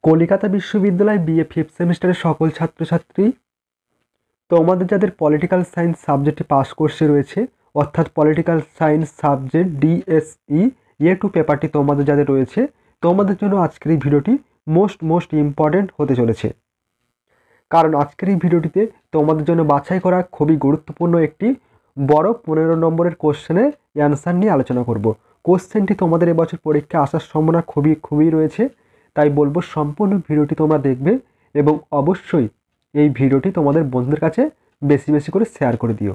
কলিকাতা বিশ্ববিদ্যালয় BA fifth সেমিস্টারের সকল ছাত্রছাত্রী, তোমাদের যাদের পলিটিক্যাল সায়েন্স সাবজেক্টে পাস কোর্সে রয়েছে, অর্থাৎ political science subject DSE A2 পেপারটি তোমাদের যাদের রয়েছে, তোমাদের জন্য আজকের এই ভিডিওটি মোস্ট ইম্পর্টেন্ট হতে চলেছে। কারণ আজকের এই ভিডিওটিতে তোমাদের জন্য বাছাই করা খুবই গুরুত্বপূর্ণ একটি বড় 15 নম্বরের কোশ্চেনের অ্যান্সার নিয়ে আলোচনা করব। কোশ্চেনটি তোমাদের এবছর পরীক্ষায় আসার সম্ভাবনা খুবই রয়েছে, তাই বলবো সম্পূর্ণ ভিডিওটি তোমরা দেখবে এবং অবশ্যই এই ভিডিওটি তোমাদের বন্ধুদের কাছে বেশি করে শেয়ার করে দিও।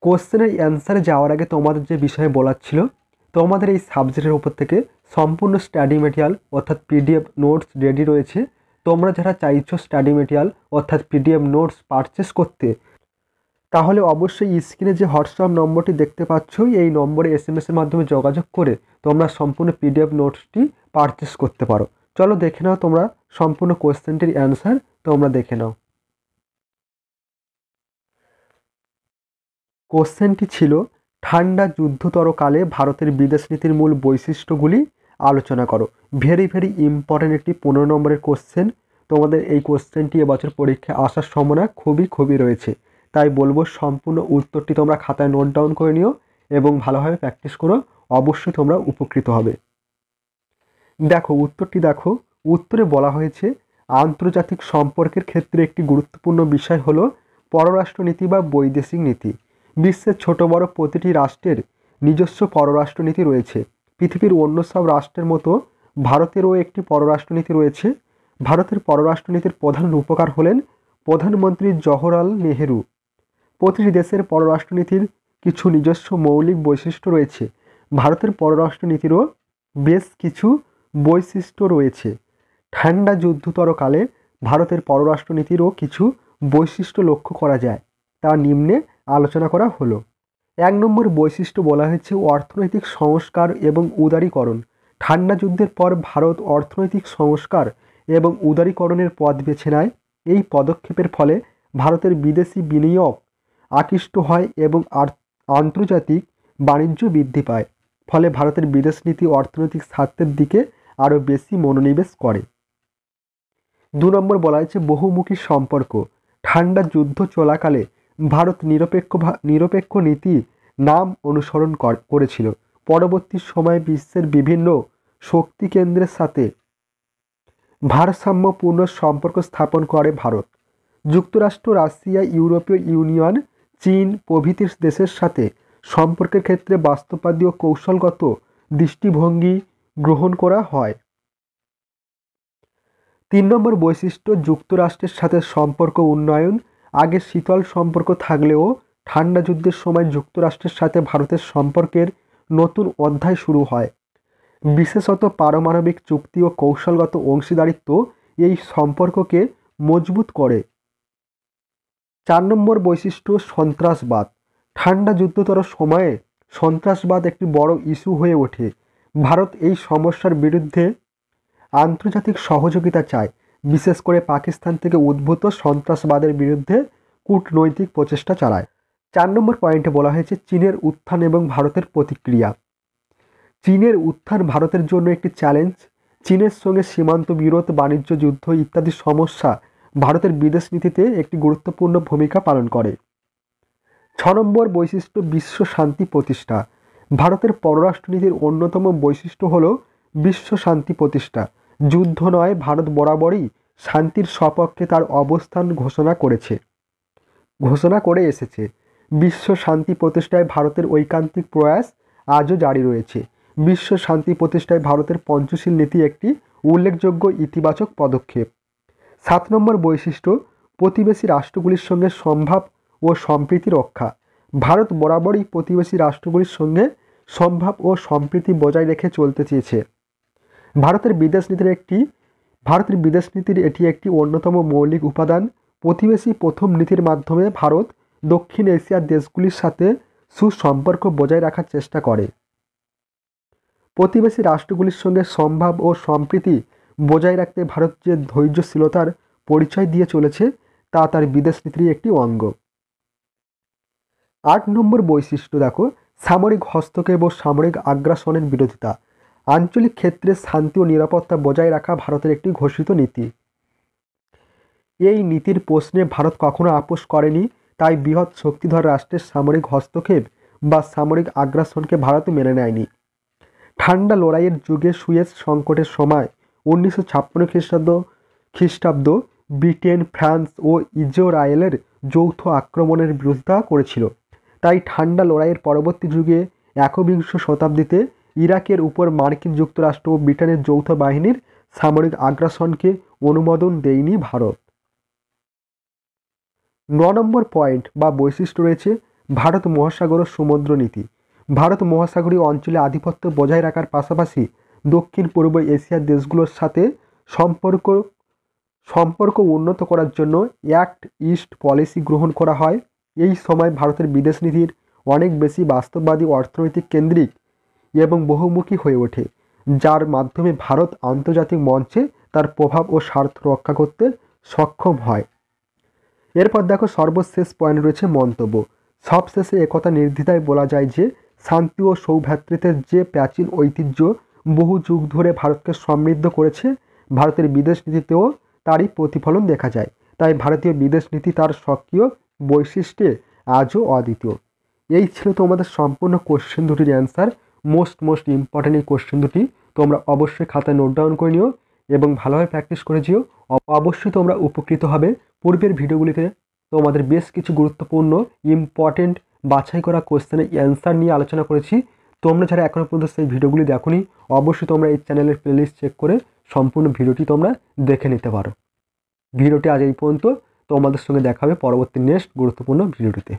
কোশ্চেনের অ্যান্সারে যাওয়ার আগে তোমাদের যে বিষয়ে বলার ছিল, তোমাদের এই সাবজেক্টের উপর থেকে সম্পূর্ণ স্টাডি মেটেরিয়াল অর্থাৎ পিডিএফ নোটস রেডি রয়েছে। তোমরা যারা চাইছো স্টাডি মেটেরিয়াল অর্থাৎ পিডিএফ নোটস পারচেস করতে, তাহলে অবশ্যই স্ক্রিনে যে হোয়াটসঅ্যাপ নম্বরটি দেখতে পাচ্ছ, এই নম্বরে SMS-এর মাধ্যমে যোগাযোগ করে তোমরা সম্পূর্ণ পিডিএফ নোটসটি পারচেস করতে পারো। চলো দেখে নাও তোমরা সম্পূর্ণ কোশ্চেনটির অ্যান্সার তোমরা দেখে নাও। কোশ্চেনটি ছিল, ঠান্ডা যুদ্ধতরকালে ভারতের বিদেশ নীতির মূল বৈশিষ্ট্যগুলি আলোচনা করো। ভেরি ইম্পর্টেন্ট একটি 15 নম্বরের কোশ্চেন। তোমাদের এই কোশ্চেনটি এবছর পরীক্ষায় আসার সম্ভাবনা খুবই রয়েছে, তাই বলবো সম্পূর্ণ উত্তরটি তোমরা খাতায় নোট ডাউন করে নিও এবং ভালোভাবে প্র্যাকটিস করো, অবশ্যই তোমরা উপকৃত হবে। দেখো উত্তরটি দেখো, উত্তরে বলা হয়েছে আন্তর্জাতিক সম্পর্কের ক্ষেত্রে একটি গুরুত্বপূর্ণ বিষয় হলো পররাষ্ট্রনীতি বা বৈদেশিক নীতি। বিশ্বের ছোট বড় প্রতিটি রাষ্ট্রের নিজস্ব পররাষ্ট্রনীতি রয়েছে। পৃথিবীর অন্য সব রাষ্ট্রের মতো ভারতেরও একটি পররাষ্ট্রনীতি রয়েছে। ভারতের পররাষ্ট্রনীতির প্রধান রূপকার হলেন প্রধানমন্ত্রী জওহরলাল নেহেরু। প্রতিটি দেশের পররাষ্ট্রনীতির কিছু নিজস্ব মৌলিক বৈশিষ্ট্য রয়েছে। ভারতের পররাষ্ট্রনীতিরও বেশ কিছু বৈশিষ্ট্য রয়েছে। ঠান্ডা যুদ্ধতরকালে ভারতের পররাষ্ট্রনীতিরও কিছু বৈশিষ্ট্য লক্ষ্য করা যায়, তা নিম্নে আলোচনা করা হলো। 1 নম্বর বৈশিষ্ট্য বলা হয়েছে অর্থনৈতিক সংস্কার এবং উদারীকরণ। ঠান্ডা যুদ্ধের পর ভারত অর্থনৈতিক সংস্কার এবং উদারীকরণের পথ বেছে নেয়। এই পদক্ষেপের ফলে ভারতের বিদেশি বিনিয়োগ আকৃষ্ট হয় এবং আন্তর্জাতিক বাণিজ্য বৃদ্ধি পায়। ফলে ভারতের বিদেশ নীতি অর্থনৈতিক স্বার্থের দিকে আরও বেশি মনোনিবেশ করে। 2 নম্বর বলা হয়েছে বহুমুখী সম্পর্ক। ঠান্ডা যুদ্ধ চলাকালে ভারত নিরপেক্ষ নীতি নাম অনুসরণ করেছিল। পরবর্তী সময়ে বিশ্বের বিভিন্ন শক্তি কেন্দ্রের সাথে ভারসাম্যপূর্ণ সম্পর্ক স্থাপন করে ভারত। যুক্তরাষ্ট্র, রাশিয়া, ইউরোপীয় ইউনিয়ন, চীন প্রভৃতি দেশের সাথে সম্পর্কের ক্ষেত্রে বাস্তববাদী ও কৌশলগত দৃষ্টিভঙ্গি গ্রহণ করা হয়। 3 নম্বর বৈশিষ্ট্য যুক্তরাষ্ট্রের সাথে সম্পর্ক উন্নয়ন। আগে শীতল সম্পর্ক থাকলেও ঠান্ডা যুদ্ধের সময় যুক্তরাষ্ট্রের সাথে ভারতের সম্পর্কের নতুন অধ্যায় শুরু হয়। বিশেষত পারমাণবিক চুক্তি ও কৌশলগত অংশীদারিত্ব এই সম্পর্ককে মজবুত করে। 4 নম্বর বৈশিষ্ট্য সন্ত্রাসবাদ। ঠান্ডা যুদ্ধতর সময়ে সন্ত্রাসবাদ একটি বড় ইস্যু হয়ে ওঠে। ভারত এই সমস্যার বিরুদ্ধে আন্তর্জাতিক সহযোগিতা চায়, বিশেষ করে পাকিস্তান থেকে উদ্ভূত সন্ত্রাসবাদের বিরুদ্ধে কূটনৈতিক প্রচেষ্টা চালায়। 4 নম্বর পয়েন্টে বলা হয়েছে চীনের উত্থান এবং ভারতের প্রতিক্রিয়া। চীনের উত্থান ভারতের জন্য একটি চ্যালেঞ্জ। চীনের সঙ্গে সীমান্ত বিরোধ, বাণিজ্য যুদ্ধ ইত্যাদি সমস্যা ভারতের বিদেশ নীতিতে একটি গুরুত্বপূর্ণ ভূমিকা পালন করে। 6 নম্বর বৈশিষ্ট্য বিশ্ব শান্তি প্রতিষ্ঠা। ভারতের পররাষ্ট্রনীতির অন্যতম বৈশিষ্ট্য হল বিশ্ব শান্তি প্রতিষ্ঠা। যুদ্ধ নয়, ভারত বরাবরই শান্তির সপক্ষে তার অবস্থান ঘোষণা করে এসেছে। বিশ্ব শান্তি প্রতিষ্ঠায় ভারতের ঐকান্তিক প্রয়াস আজও জারি রয়েছে। বিশ্ব শান্তি প্রতিষ্ঠায় ভারতের পঞ্চশীল নীতি একটি উল্লেখযোগ্য ইতিবাচক পদক্ষেপ। 7 নম্বর বৈশিষ্ট্য প্রতিবেশী রাষ্ট্রগুলির সঙ্গে সম্ভাব ও সম্প্রীতি রক্ষা। ভারত বরাবরই প্রতিবেশী রাষ্ট্রগুলির সঙ্গে সম্ভাব ও সম্প্রীতি বজায় রেখে চলতে চেয়েছে। ভারতের বিদেশ নীতির এটি একটি অন্যতম মৌলিক উপাদান। প্রতিবেশী প্রথম নীতির মাধ্যমে ভারত দক্ষিণ এশিয়ার দেশগুলির সাথে সুসম্পর্ক বজায় রাখার চেষ্টা করে। প্রতিবেশী রাষ্ট্রগুলির সঙ্গে সম্ভাব ও সম্প্রীতি বজায় রাখতে ভারত যে ধৈর্যশীলতার পরিচয় দিয়ে চলেছে, তা তার বিদেশ নীতির একটি অঙ্গ। 8 নম্বর বৈশিষ্ট্য দেখো সামরিক হস্তক্ষেপ ও সামরিক আগ্রাসনের বিরোধিতা। আঞ্চলিক ক্ষেত্রে শান্তি ও নিরাপত্তা বজায় রাখা ভারতের একটি ঘোষিত নীতি। এই নীতির প্রশ্নে ভারত কখনো আপোস করেনি, তাই বৃহৎ শক্তিধর রাষ্ট্রের সামরিক হস্তক্ষেপ বা সামরিক আগ্রাসনকে ভারত মেনে নেয়নি। ঠান্ডা লড়াইয়ের যুগে সুয়েজ সংকটের সময় 1956 খ্রিস্টাব্দ ব্রিটেন, ফ্রান্স ও ইসরায়েলের যৌথ আক্রমণের বিরোধিতা করেছিল। তাই ঠান্ডা লড়াইয়ের পরবর্তী যুগে একবিংশ শতাব্দীতে ইরাকের উপর মার্কিন যুক্তরাষ্ট্র ও ব্রিটেনের যৌথ বাহিনীর সামরিক আগ্রাসনকে অনুমোদন দেয়নি ভারত। 9 নম্বর পয়েন্ট বা বৈশিষ্ট্য রয়েছে ভারত মহাসাগর ও সমুদ্র নীতি। ভারত মহাসাগরীয় অঞ্চলে আধিপত্য বজায় রাখার পাশাপাশি দক্ষিণ পূর্ব এশিয়ার দেশগুলোর সাথে সম্পর্ক উন্নত করার জন্য অ্যাক্ট ইস্ট পলিসি গ্রহণ করা হয়। এই সময় ভারতের বিদেশ নীতির অনেক বেশি বাস্তববাদী, অর্থনৈতিক কেন্দ্রিক এবং বহুমুখী হয়ে ওঠে, যার মাধ্যমে ভারত আন্তর্জাতিক মঞ্চে তার প্রভাব ও স্বার্থ রক্ষা করতে সক্ষম হয়। এরপর দেখো সর্বশেষ পয়েন্ট রয়েছে মন্তব্য। সবশেষে একথা নির্দ্বিধায় বলা যায় যে শান্তি ও সৌভ্রাতৃত্বের যে প্রাচীন ঐতিহ্য বহু যুগ ধরে ভারতকে সমৃদ্ধ করেছে, ভারতের বিদেশ নীতিতেও তারই প্রতিফলন দেখা যায়। তাই ভারতীয় বিদেশ নীতি তার সক্রিয় বৈশিষ্ট্যে আজও অদ্বিতীয়। এই ছিল তোমাদের সম্পূর্ণ কোশ্চেন দুটির অ্যান্সার। মোস্ট ইম্পর্টেন্ট এই কোশ্চেন দুটি তোমরা অবশ্যই খাতায় নোট ডাউন করে নিও এবং ভালোভাবে প্র্যাকটিস করে যেও। অবশ্যই তোমরা উপকৃত হবে। পূর্বের ভিডিওগুলিতে তোমাদের বেশ কিছু গুরুত্বপূর্ণ ইম্পর্টেন্ট বাছাই করা কোশ্চেনের অ্যান্সার নিয়ে আলোচনা করেছি। তোমরা যারা এখনও পর্যন্ত সেই ভিডিওগুলি দেখোনি, অবশ্যই তোমরা এই চ্যানেলের প্লেলিস্ট চেক করে সম্পূর্ণ ভিডিওটি তোমরা দেখে নিতে পারো। ভিডিওটি আজ এই পর্যন্ত। তোমাদের সঙ্গে দেখা হবে পরবর্তী নেক্সট গুরুত্বপূর্ণ ভিডিওটিতে।